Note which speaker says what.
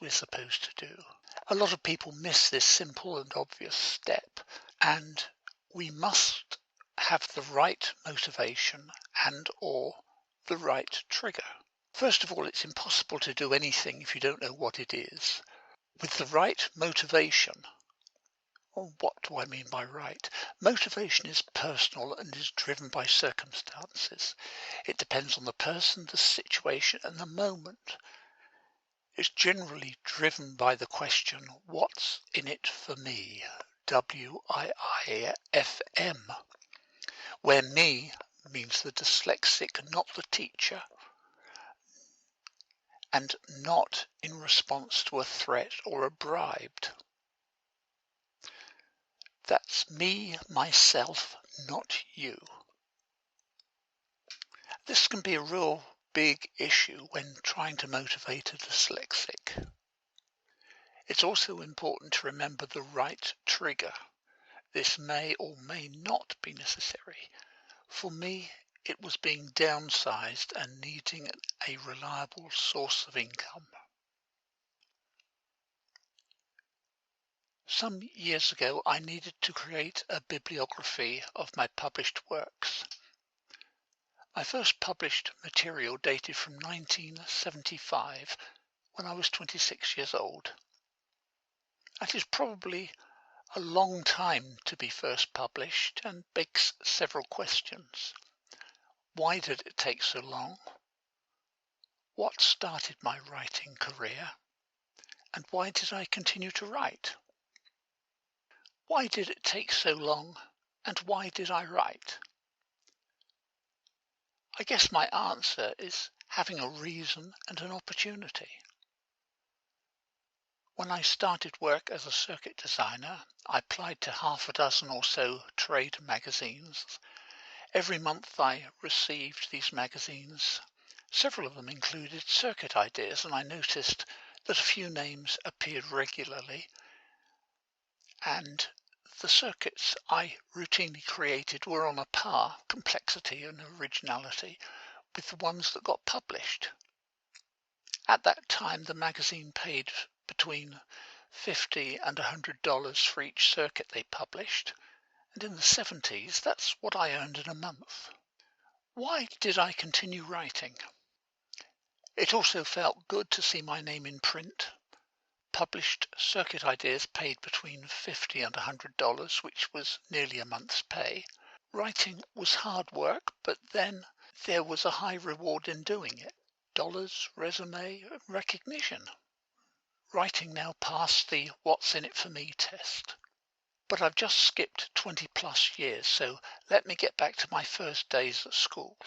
Speaker 1: we're supposed to do. A lot of people miss this simple and obvious step, and we must have the right motivation and/or the right trigger. First of all, it's impossible to do anything if you don't know what it is. With the right motivation, or what do I mean by right? Motivation is personal and is driven by circumstances. It depends on the person, the situation, and the moment. It's generally driven by the question, what's in it for me? WIIFM, where me means the dyslexic, not the teacher, and not in response to a threat or a bribe. That's me, myself, not you. This can be a real big issue when trying to motivate a dyslexic. It's also important to remember the right trigger. This may or may not be necessary. For me, it was being downsized and needing a reliable source of income. Some years ago, I needed to create a bibliography of my published works. My first published material dated from 1975, when I was 26 years old. That is probably a long time to be first published and begs several questions. Why did it take so long? What started my writing career? And why did I continue to write? Why did it take so long, and why did I write? I guess my answer is having a reason and an opportunity. When I started work as a circuit designer, I applied to half a dozen or so trade magazines. Every month I received these magazines. Several of them included circuit ideas, and I noticed that a few names appeared regularly, and the circuits I routinely created were on a par, complexity and originality, with the ones that got published. At that time, the magazine paid between $50 and $100 for each circuit they published, and in the 70s, that's what I earned in a month. Why did I continue writing? It also felt good to see my name in print. Published circuit ideas paid between $50 and $100, which was nearly a month's pay. Writing was hard work, but then there was a high reward in doing it. Dollars, resume, recognition. Writing now passed the what's in it for me test. But I've just skipped 20 plus years, so let me get back to my first days at school.